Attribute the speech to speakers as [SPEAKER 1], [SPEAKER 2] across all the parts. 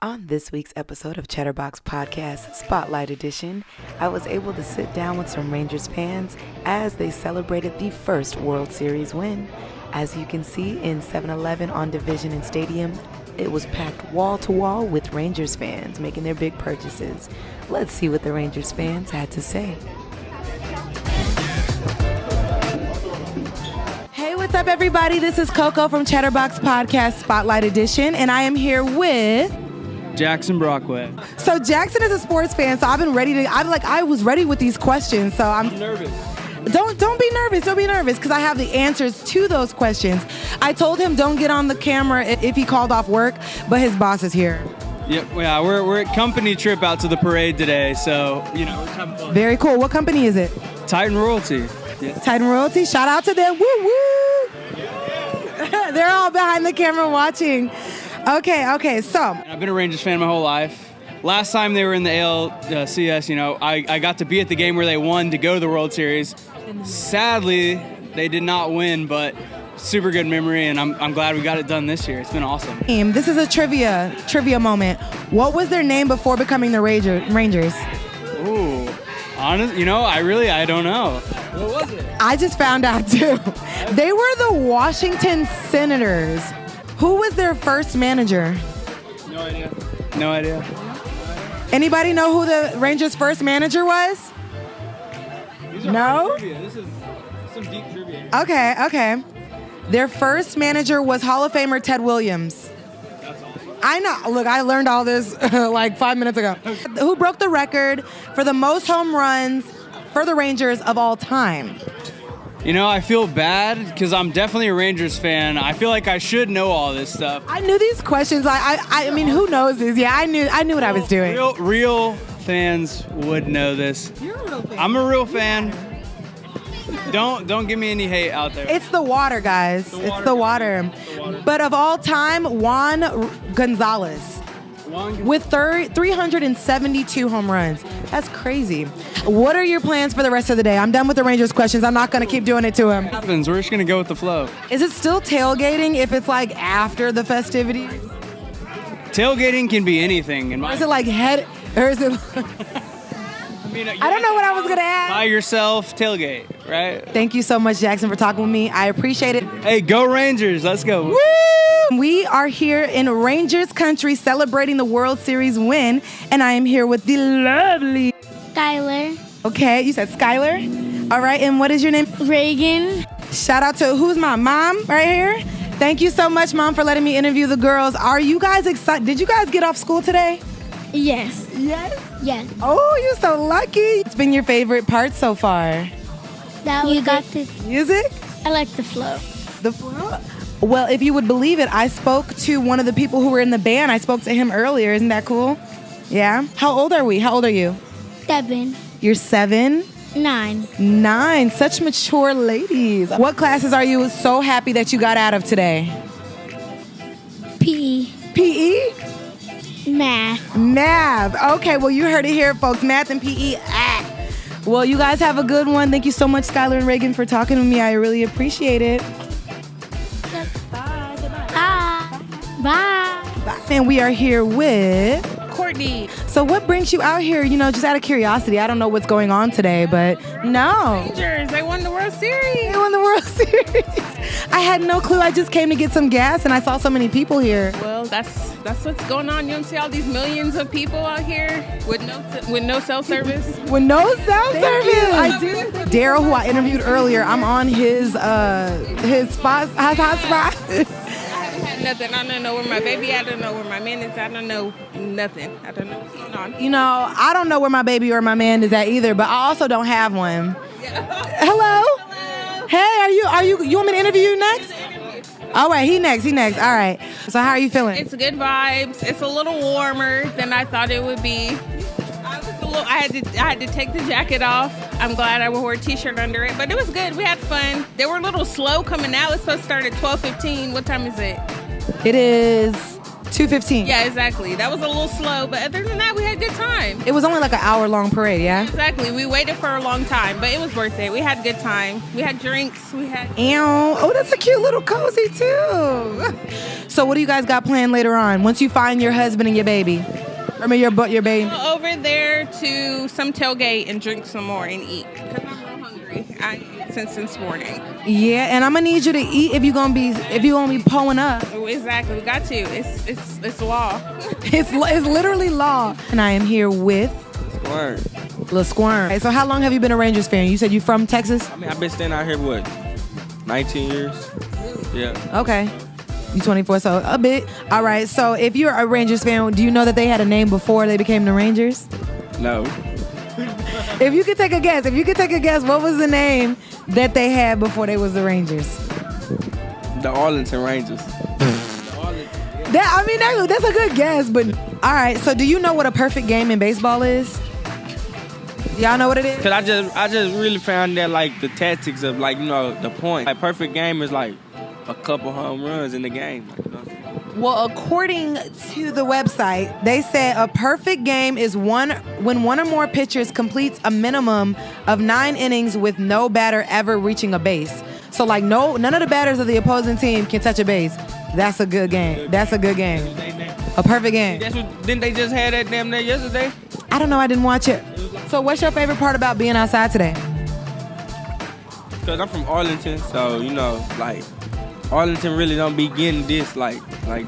[SPEAKER 1] On this week's episode of ChatterBox Podcast Spotlight Edition, I was able to sit down with some Rangers fans as they celebrated the first World Series win. As you can see in 7-Eleven on Division and Stadium, it was packed wall to wall with Rangers fans making their big purchases. Let's see what the Rangers fans had to say. Hey, what's up, everybody? This is CoCo from ChatterBox Podcast Spotlight Edition, and I am here with
[SPEAKER 2] Jackson Brockway.
[SPEAKER 1] So Jackson is a sports fan, so I've been ready to. I was ready with these questions, so I'm
[SPEAKER 2] nervous.
[SPEAKER 1] Don't be nervous. Don't be nervous, because I have the answers to those questions. I told him don't get on the camera if he called off work, but his boss is here.
[SPEAKER 2] Yep, yeah, we're at company trip out to the parade today, so we're having fun.
[SPEAKER 1] Very cool. What company is it?
[SPEAKER 2] Titan Royalty. Yeah.
[SPEAKER 1] Titan Royalty. Shout out to them. Woo woo. They're all behind the camera watching. Okay. So
[SPEAKER 2] I've been a Rangers fan my whole life. Last time they were in the ALCS, I got to be at the game where they won to go to the World Series. Sadly, they did not win, but super good memory, and I'm glad we got it done this year. It's been awesome.
[SPEAKER 1] This is a trivia moment. What was their name before becoming the Rangers?
[SPEAKER 2] Ooh, honest, I don't know. What was it?
[SPEAKER 1] I just found out too. They were the Washington Senators. Who was their first manager?
[SPEAKER 2] No idea.
[SPEAKER 1] Anybody know who the Rangers' first manager was? No?
[SPEAKER 2] This is some deep trivia.
[SPEAKER 1] Okay. Their first manager was Hall of Famer Ted Williams.
[SPEAKER 2] That's awesome.
[SPEAKER 1] I know. Look, I learned all this like 5 minutes ago. Who broke the record for the most home runs for the Rangers of all time?
[SPEAKER 2] I feel bad because I'm definitely a Rangers fan. I feel like I should know all this stuff.
[SPEAKER 1] I knew these questions. I mean, who knows this? Yeah, I knew what I was doing.
[SPEAKER 2] Real fans would know this.
[SPEAKER 1] You're a real fan.
[SPEAKER 2] I'm a real fan. Don't give me any hate out there.
[SPEAKER 1] It's the water, guys. It's the water. But of all time, Juan Gonzalez with 372 home runs. That's crazy. What are your plans for the rest of the day? I'm done with the Rangers questions. I'm not going to keep doing it to him.
[SPEAKER 2] We're just going to go with the flow.
[SPEAKER 1] Is it still tailgating if it's like after the festivities?
[SPEAKER 2] Tailgating can be anything.
[SPEAKER 1] Or is it like or is it... I don't know what I was going to ask.
[SPEAKER 2] By yourself, tailgate, right?
[SPEAKER 1] Thank you so much, Jackson, for talking with me. I appreciate it.
[SPEAKER 2] Hey, go Rangers. Let's go.
[SPEAKER 1] Woo! We are here in Rangers country celebrating the World Series win, and I am here with the lovely
[SPEAKER 3] Skylar.
[SPEAKER 1] Okay, you said Skylar? All right, and what is your name?
[SPEAKER 3] Reagan.
[SPEAKER 1] Shout out to who's my mom right here? Thank you so much, Mom, for letting me interview the girls. Are you guys excited? Did you guys get off school today?
[SPEAKER 3] Yes.
[SPEAKER 1] Yes?
[SPEAKER 3] Yes.
[SPEAKER 1] Oh, you're so lucky. It's been your favorite part so far?
[SPEAKER 3] You got the
[SPEAKER 1] music?
[SPEAKER 3] I like the flow.
[SPEAKER 1] The flow? Well, if you would believe it, I spoke to one of the people who were in the band. I spoke to him earlier. Isn't that cool? Yeah? How old are we? How old are you?
[SPEAKER 3] 7.
[SPEAKER 1] You're 7?
[SPEAKER 3] 9.
[SPEAKER 1] 9. Such mature ladies. What classes are you so happy that you got out of today?
[SPEAKER 3] PE.
[SPEAKER 1] PE?
[SPEAKER 3] Math.
[SPEAKER 1] Okay, well, you heard it here, folks. Math and PE. Well, you guys have a good one. Thank you so much, Skylar and Reagan, for talking to me. I really appreciate it.
[SPEAKER 3] Bye.
[SPEAKER 1] And we are here with
[SPEAKER 4] Courtney.
[SPEAKER 1] So what brings you out here, just out of curiosity? I don't know what's going on today, but no.
[SPEAKER 4] Rangers, they won the World Series.
[SPEAKER 1] They won the World Series. I had no clue. I just came to get some gas, and I saw so many people here.
[SPEAKER 4] Well, that's what's going on. You don't see all these millions of people out here with no cell service.
[SPEAKER 1] With no cell service. I do. Daryl, who I interviewed earlier, I'm on his hotspot.
[SPEAKER 4] Nothing. I don't know where my baby at. I don't know where my man is. I don't know nothing. I don't know what's going on.
[SPEAKER 1] I don't know where my baby or my man is at either, but I also don't have one. Hello? Hey, are you want me to interview you next? All right, he next. All right. So how are you feeling?
[SPEAKER 4] It's good vibes. It's a little warmer than I thought it would be. I had to take the jacket off. I'm glad I wore a t-shirt under it, but it was good. We had fun. They were a little slow coming out. It's supposed to start at 12:15. What time is it?
[SPEAKER 1] It is 2:15.
[SPEAKER 4] Yeah, exactly. That was a little slow, but other than that, we had a good time.
[SPEAKER 1] It was only like an hour-long parade, yeah?
[SPEAKER 4] Exactly. We waited for a long time, but it was worth it. We had a good time. We had drinks. We had...
[SPEAKER 1] Ew. Oh, that's a cute little cozy, too. So what do you guys got planned later on once you find your husband and your baby? I mean, your baby.
[SPEAKER 4] Go over there to some tailgate and drink some more and eat. Because I'm real hungry. I ate since morning.
[SPEAKER 1] Yeah, and I'm gonna need you to eat if you're gonna be pulling up.
[SPEAKER 4] Oh, exactly. We got to. It's law.
[SPEAKER 1] It's literally law. And I am here with
[SPEAKER 5] Squirm.
[SPEAKER 1] Lil Squirm. Okay, so how long have you been a Rangers fan? You said you from Texas?
[SPEAKER 5] I mean, I've been staying out here, 19 years? Yeah.
[SPEAKER 1] Okay. You 24, so a bit. All right, so if you're a Rangers fan, do you know that they had a name before they became the Rangers?
[SPEAKER 5] No.
[SPEAKER 1] If you could take a guess, what was the name that they had before they was the Rangers?
[SPEAKER 5] The Arlington Rangers.
[SPEAKER 1] That's a good guess, but all right, so do you know what a perfect game in baseball is? Y'all know what it is?
[SPEAKER 5] Cause I just really found that like the tactics of the point. Like perfect game is like a couple home runs in the game.
[SPEAKER 1] Well, according to the website, they said a perfect game is when one or more pitchers completes a minimum of 9 innings with no batter ever reaching a base. So like none of the batters of the opposing team can touch a base. That's a good game. That's a good game. A perfect game.
[SPEAKER 5] Didn't they just have that damn there yesterday?
[SPEAKER 1] I don't know. I didn't watch it. So what's your favorite part about being outside today?
[SPEAKER 5] Cause I'm from Arlington, so Arlington really don't be getting this like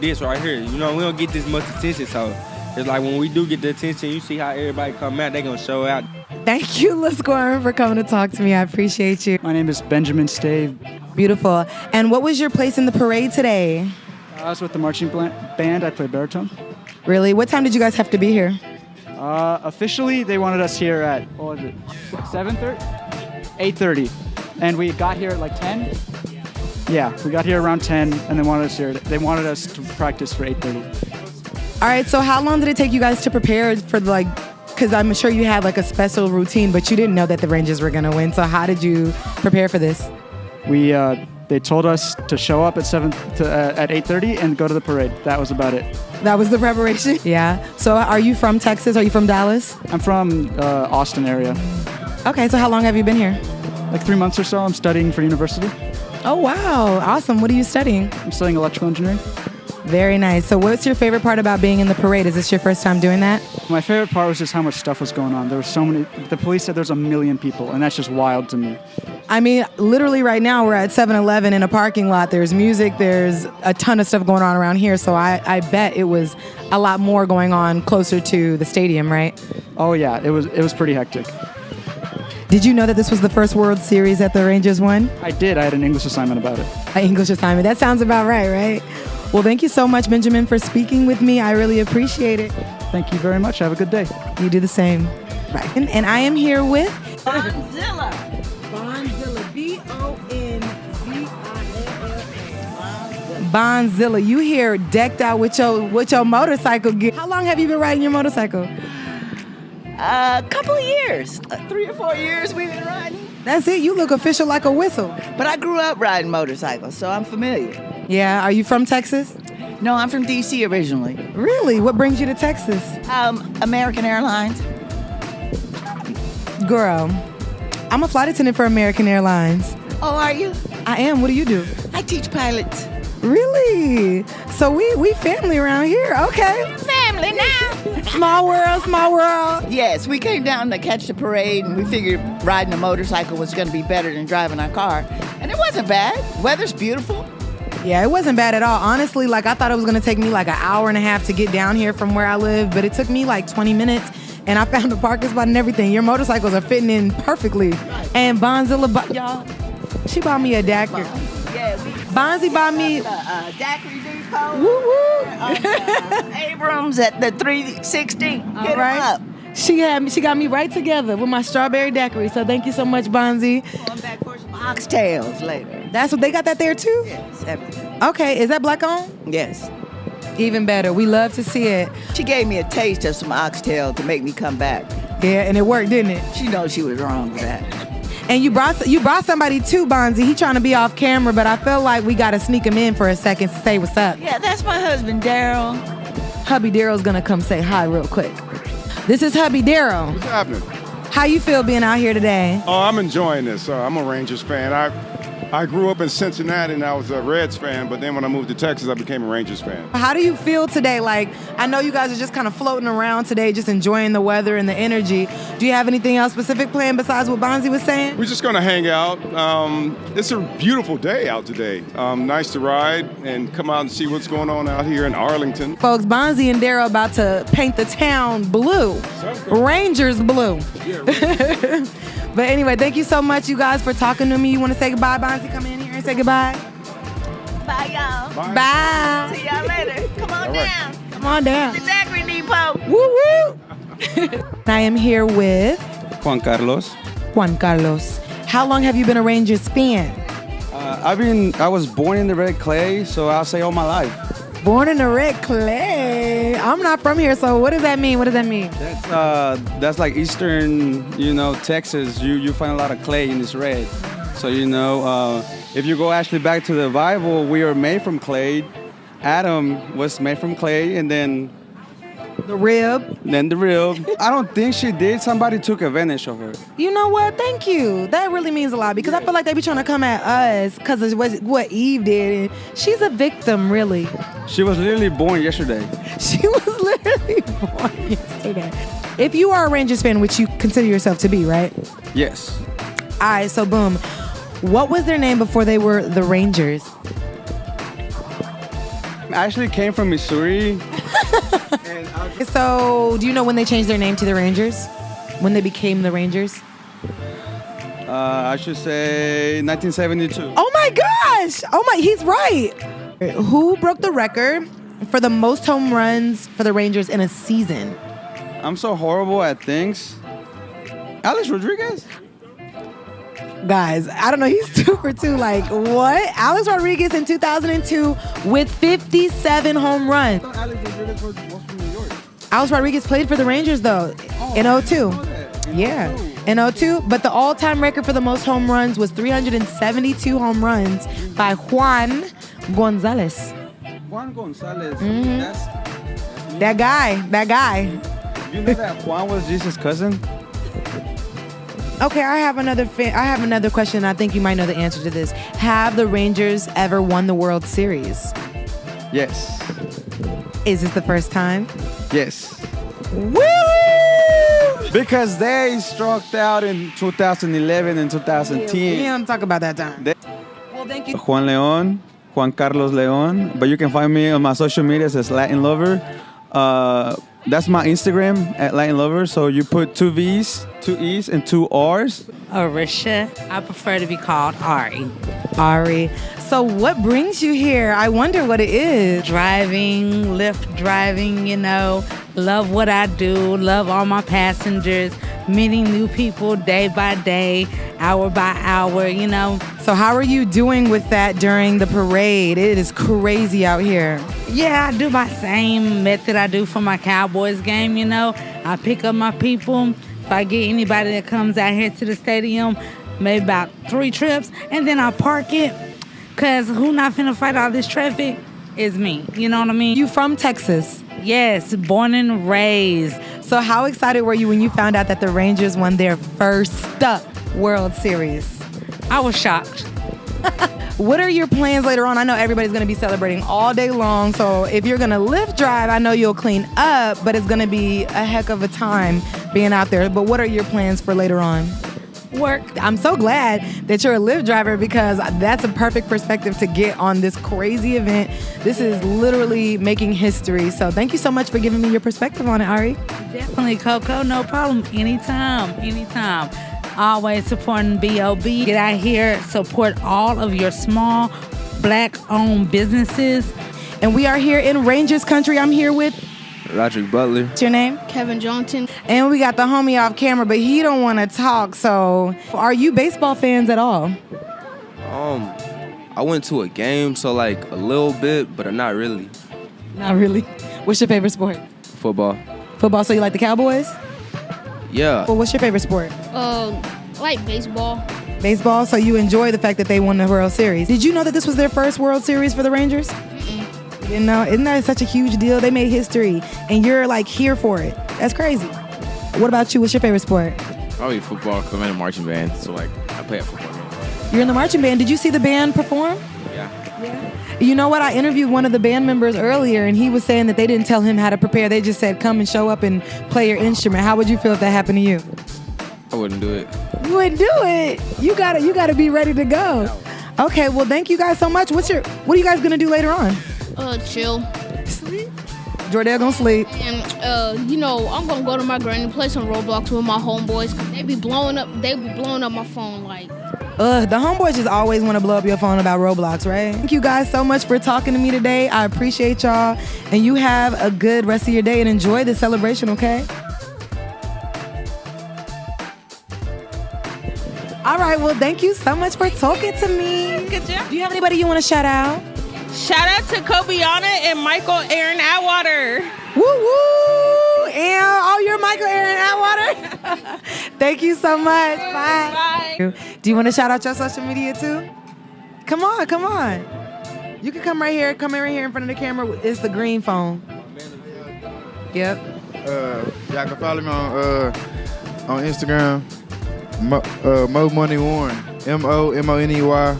[SPEAKER 5] this right here. We don't get this much attention, so it's like when we do get the attention, you see how everybody come out, they gonna show out.
[SPEAKER 1] Thank you, Lil Squirm, for coming to talk to me. I appreciate you.
[SPEAKER 6] My name is Benjamin Stave.
[SPEAKER 1] Beautiful. And what was your place in the parade today?
[SPEAKER 6] I was with the marching band. I play baritone.
[SPEAKER 1] Really? What time did you guys have to be here?
[SPEAKER 6] Officially, they wanted us here at, 7:30? 8:30. And we got here at like 10. Yeah, we got here around 10, and they wanted us to practice for 8:30.
[SPEAKER 1] All right, so how long did it take you guys to prepare for because I'm sure you had like a special routine, but you didn't know that the Rangers were gonna win. So how did you prepare for this?
[SPEAKER 6] They told us to show up at 8:30 and go to the parade. That was about it.
[SPEAKER 1] That was the preparation? Yeah. So are you from Texas? Are you from Dallas?
[SPEAKER 6] I'm from Austin area.
[SPEAKER 1] Okay, so how long have you been here?
[SPEAKER 6] Like 3 months or so. I'm studying for university.
[SPEAKER 1] Oh, wow. Awesome. What are you studying?
[SPEAKER 6] I'm studying electrical engineering.
[SPEAKER 1] Very nice. So what's your favorite part about being in the parade? Is this your first time doing that?
[SPEAKER 6] My favorite part was just how much stuff was going on. There were so many. The police said there's 1 million people, and that's just wild to me.
[SPEAKER 1] I mean, literally right now we're at 7-Eleven in a parking lot. There's music. There's a ton of stuff going on around here. So I bet it was a lot more going on closer to the stadium, right?
[SPEAKER 6] Oh, yeah. It was pretty hectic.
[SPEAKER 1] Did you know that this was the first World Series that the Rangers won?
[SPEAKER 6] I did. I had an English assignment about it.
[SPEAKER 1] An English assignment. That sounds about right? Well, thank you so much, Benjamin, for speaking with me. I really appreciate it.
[SPEAKER 6] Thank you very much. Have a good day.
[SPEAKER 1] You do the same. Right. And I am here with
[SPEAKER 7] Bonzilla.
[SPEAKER 1] Bonzilla, Bonzilla. You here decked out with your motorcycle gear. How long have you been riding your motorcycle?
[SPEAKER 7] A couple of years, 3 or 4 years we've been riding.
[SPEAKER 1] That's it. You look official like a whistle.
[SPEAKER 7] But I grew up riding motorcycles, so I'm familiar.
[SPEAKER 1] Yeah. Are you from Texas?
[SPEAKER 7] No, I'm from D.C. originally.
[SPEAKER 1] Really? What brings you to Texas?
[SPEAKER 7] American Airlines.
[SPEAKER 1] Girl, I'm a flight attendant for American Airlines.
[SPEAKER 7] Oh, are you?
[SPEAKER 1] I am. What do you do?
[SPEAKER 7] I teach pilots.
[SPEAKER 1] Really? So we family around here. Okay.
[SPEAKER 7] Family now.
[SPEAKER 1] Small world, small world.
[SPEAKER 7] Yes, we came down to catch the parade, and we figured riding a motorcycle was going to be better than driving our car. And it wasn't bad. Weather's beautiful.
[SPEAKER 1] Yeah, it wasn't bad at all. Honestly, I thought it was going to take me like an hour and a half to get down here from where I live, but it took me like 20 minutes, and I found a parking spot and everything. Your motorcycles are fitting in perfectly. And Bonzilla, y'all, she bought me a daiquiri.
[SPEAKER 7] Yeah,
[SPEAKER 1] Bonzi bought me
[SPEAKER 7] daiquiri depot.
[SPEAKER 1] Woo woo.
[SPEAKER 7] Abrams at the 360. Hit 'em
[SPEAKER 1] right.
[SPEAKER 7] up.
[SPEAKER 1] She got me right together with my strawberry daiquiri. So thank you so much, Bonzi.
[SPEAKER 7] Going back for some oxtails later.
[SPEAKER 1] That's what they got that there too?
[SPEAKER 7] Yes, everything.
[SPEAKER 1] Okay, is that black owned?
[SPEAKER 7] Yes.
[SPEAKER 1] Even better. We love to see it.
[SPEAKER 7] She gave me a taste of some oxtail to make me come back.
[SPEAKER 1] Yeah, and it worked, didn't it?
[SPEAKER 7] She knows she was wrong with that.
[SPEAKER 1] And you brought somebody too, Bonzi. He trying to be off camera, but I feel like we got to sneak him in for a second to say what's up.
[SPEAKER 7] Yeah, that's my husband, Daryl.
[SPEAKER 1] Hubby Daryl's going to come say hi real quick. This is Hubby Daryl.
[SPEAKER 8] What's happening?
[SPEAKER 1] How you feel being out here today?
[SPEAKER 8] Oh, I'm enjoying this. I'm a Rangers fan. I grew up in Cincinnati and I was a Reds fan, but then when I moved to Texas, I became a Rangers fan.
[SPEAKER 1] How do you feel today? Like, I know you guys are just kind of floating around today, just enjoying the weather and the energy. Do you have anything else specific planned besides what Bonzi was saying?
[SPEAKER 8] We're just going to hang out. It's a beautiful day out today. Nice to ride and come out and see what's going on out here in Arlington.
[SPEAKER 1] Folks, Bonzi and Daryl about to paint the town blue. Rangers blue.
[SPEAKER 8] Yeah,
[SPEAKER 1] But anyway, thank you so much, you guys, for talking to me. You want to say goodbye, Bonzi? Come in here and say goodbye.
[SPEAKER 7] Bye, y'all.
[SPEAKER 8] Bye.
[SPEAKER 1] Bye.
[SPEAKER 7] See y'all later. Come on down.
[SPEAKER 1] Come on down.
[SPEAKER 7] The Daiquiri Depot.
[SPEAKER 1] Woo woo. I am here with
[SPEAKER 5] Juan Carlos.
[SPEAKER 1] Juan Carlos. How long have you been a Rangers fan?
[SPEAKER 6] I was born in the red clay, so I'll say all my life.
[SPEAKER 1] Born in the red clay. I'm not from here, so what does that mean? What does that mean?
[SPEAKER 6] That's like eastern, Texas. You find a lot of clay in this red. So, if you go actually back to the Bible, we are made from clay. Adam was made from clay, and then
[SPEAKER 1] The rib.
[SPEAKER 6] the rib. I don't think she did. Somebody took advantage of her.
[SPEAKER 1] You know what? Thank you. That really means a lot because I feel like they be trying to come at us because of what Eve did. And she's a victim, really.
[SPEAKER 6] She was literally born yesterday.
[SPEAKER 1] She was literally born yesterday. If you are a Rangers fan, which you consider yourself to be, right?
[SPEAKER 6] Yes.
[SPEAKER 1] All right, so boom. What was their name before they were the Rangers?
[SPEAKER 6] I actually came from Missouri.
[SPEAKER 1] So, do you know when they changed their name to the Rangers? When they became the Rangers?
[SPEAKER 6] I should say 1972.
[SPEAKER 1] Oh my gosh! He's right. Who broke the record for the most home runs for the Rangers in a season?
[SPEAKER 6] I'm so horrible at things. Alex Rodriguez?
[SPEAKER 1] Guys, I don't know. He's 2 for 2. Like, what? Alex Rodriguez in 2002 with 57 home runs.
[SPEAKER 6] Alex Rodriguez was from New York.
[SPEAKER 1] Alex Rodriguez played for the Rangers, though, in 02. Yeah, in 02. But the all-time record for the most home runs was 372 home runs by Juan Gonzalez.
[SPEAKER 6] Juan Gonzalez.
[SPEAKER 1] Mm-hmm.
[SPEAKER 6] That's
[SPEAKER 1] That guy.
[SPEAKER 6] You know that Juan was Jesus' cousin?
[SPEAKER 1] Okay, I have another question. I think you might know the answer to this. Have the Rangers ever won the World Series?
[SPEAKER 6] Yes.
[SPEAKER 1] Is this the first time?
[SPEAKER 6] Yes.
[SPEAKER 1] Woo!
[SPEAKER 6] Because they struck out in 2011 and 2010.
[SPEAKER 1] We don't talk about that time. Well, thank you.
[SPEAKER 6] Juan Leon, Juan Carlos Leon. But you can find me on my social medias as Latin Lover. That's my Instagram at Latin Lover. So you put 2 V's, 2 E's, and 2 R's.
[SPEAKER 9] Arisha. I prefer to be called Ari.
[SPEAKER 1] Ari. So what brings you here? I wonder what it is.
[SPEAKER 9] Driving, Lyft driving, love what I do, love all my passengers, meeting new people day by day, hour by hour,
[SPEAKER 1] So how are you doing with that during the parade? It is crazy out here.
[SPEAKER 9] Yeah, I do my same method I do for my Cowboys game, I pick up my people. If I get anybody that comes out here to the stadium, maybe about 3 trips, and then I park it. Because who not finna fight all this traffic is me. You know what I mean?
[SPEAKER 1] You from Texas?
[SPEAKER 9] Yes, born and raised.
[SPEAKER 1] So how excited were you when you found out that the Rangers won their first World Series?
[SPEAKER 9] I was shocked.
[SPEAKER 1] What are your plans later on? I know everybody's going to be celebrating all day long. So if you're going to Lyft drive, I know you'll clean up, but it's going to be a heck of a time being out there. But what are your plans for later on? Work. I'm so glad that you're a Lyft driver because that's a perfect perspective to get on this crazy event. This is literally making history. So thank you so much for giving me your perspective on it, Ari.
[SPEAKER 9] Definitely, Coco. No problem. Anytime. Always supporting B.O.B. Get out here, support all of your small Black-owned businesses.
[SPEAKER 1] And we are here in Rangers country. I'm here with
[SPEAKER 5] Roderick Butler.
[SPEAKER 1] What's your name?
[SPEAKER 3] Kevin Johnson.
[SPEAKER 1] And we got the homie off camera, but he don't want to talk. So are you baseball fans at all?
[SPEAKER 10] I went to a game, so like a little bit, but not really.
[SPEAKER 1] Not really. What's your favorite sport?
[SPEAKER 10] Football.
[SPEAKER 1] Football. So you like the Cowboys?
[SPEAKER 10] Yeah.
[SPEAKER 1] Well, what's your favorite sport?
[SPEAKER 3] I like baseball.
[SPEAKER 1] Baseball, so you enjoy the fact that they won the World Series. Did you know that this was their first World Series for the Rangers? You didn't know? Isn't that such a huge deal? They made history, and you're like here for it. That's crazy. What about you? What's your favorite sport?
[SPEAKER 11] Probably football, because I'm in a marching band, so like I play at football.
[SPEAKER 1] You're in the marching band. Did you see the band perform?
[SPEAKER 11] Yeah.
[SPEAKER 1] You know what? I interviewed one of the band members earlier, and he was saying that they didn't tell him how to prepare. They just said, come and show up and play your instrument. How would you feel if that happened to you?
[SPEAKER 11] I wouldn't do it.
[SPEAKER 1] You wouldn't do it. You gotta be ready to go. Okay, well, thank you guys so much. What are you guys gonna do later on?
[SPEAKER 3] Chill.
[SPEAKER 1] Sleep. Jordell gonna sleep.
[SPEAKER 3] And I'm gonna go to my granny, play some Roblox with my homeboys. 'Cause they be blowing up my phone like.
[SPEAKER 1] The homeboys just always want to blow up your phone about Roblox, right? Thank you guys so much for talking to me today. I appreciate y'all, and you have a good rest of your day and enjoy the celebration, okay? All right, well, thank you so much for talking to me.
[SPEAKER 4] Good job.
[SPEAKER 1] Do you have anybody you want to shout out?
[SPEAKER 4] Shout out to Kobiana and Michael Aaron Atwater.
[SPEAKER 1] Woo woo! And you're Michael Aaron Atwater. Thank you so much. Bye.
[SPEAKER 4] Bye.
[SPEAKER 1] Do you want to shout out your social media too? Come on. You can come right here. Come right here in front of the camera. It's the green phone. Yep.
[SPEAKER 12] Y'all can follow me on Instagram. Mo Money Warren. MOMONEYWARREN.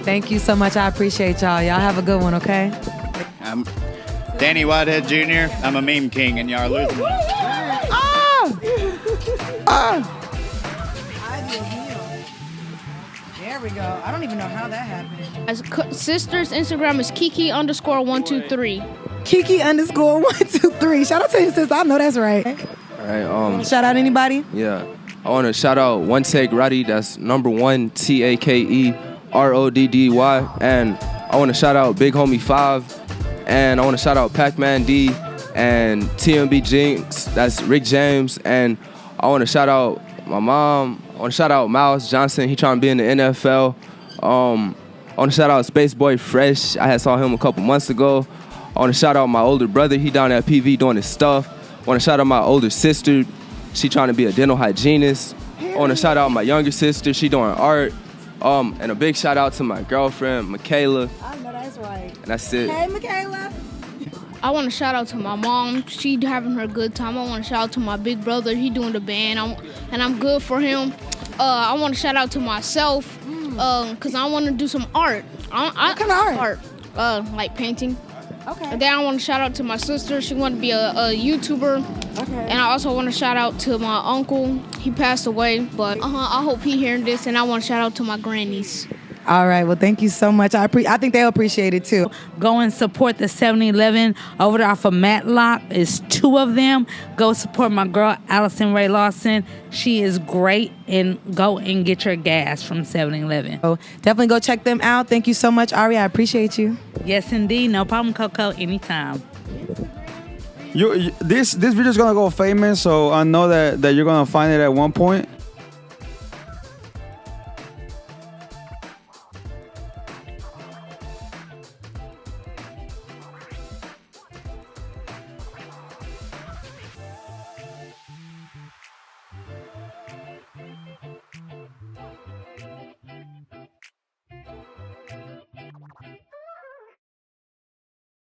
[SPEAKER 1] Thank you so much. I appreciate y'all. Y'all have a good one, okay?
[SPEAKER 13] I'm Danny Whitehead Jr. I'm a meme king, and y'all are losing.
[SPEAKER 1] There we go. I don't even know how that happened.
[SPEAKER 3] Sister's Instagram is Kiki_123.
[SPEAKER 1] Kiki_123. Shout out to you, sis. I know that's right.
[SPEAKER 10] All right.
[SPEAKER 1] Shout out anybody?
[SPEAKER 10] Yeah. I want to shout out One Take Roddy. That's number 1 TAKERODDY. And I want to shout out Big Homie 5. And I want to shout out Pac-Man D and TMB Jinx. That's Rick James. And I want to shout out my mom. I want to shout out Miles Johnson. He trying to be in the NFL. I want to shout out Space Boy Fresh. I had saw him a couple months ago. I want to shout out my older brother. He down at PV doing his stuff. I want to shout out my older sister. She trying to be a dental hygienist. I want to shout out my younger sister. She doing art. And a big shout out to my girlfriend, Michaela.
[SPEAKER 1] I know that's right.
[SPEAKER 10] And that's it.
[SPEAKER 1] Hey, Michaela.
[SPEAKER 3] I want to shout out to my mom. She having her good time. I want to shout out to my big brother. He doing the band, and I'm good for him. I want to shout out to myself because I want to do some art.
[SPEAKER 1] What kind of art?
[SPEAKER 3] Like painting.
[SPEAKER 1] Okay.
[SPEAKER 3] And then I want to shout out to my sister. She want to be a YouTuber.
[SPEAKER 1] Okay.
[SPEAKER 3] And I also want to shout out to my uncle. He passed away, but I hope he hearing this. And I want to shout out to my grannies.
[SPEAKER 1] All right. Well, thank you so much. I think they'll appreciate it too.
[SPEAKER 9] Go and support the 7-Eleven over there off of Matlock. It's 2 of them. Go support my girl, Allison Ray Lawson. She is great. And go and get your gas from 7-Eleven.
[SPEAKER 1] So definitely go check them out. Thank you so much, Ari. I appreciate you.
[SPEAKER 9] Yes, indeed. No problem, CoCo. Anytime.
[SPEAKER 6] This video is gonna go famous, so I know that you're gonna find it at one point.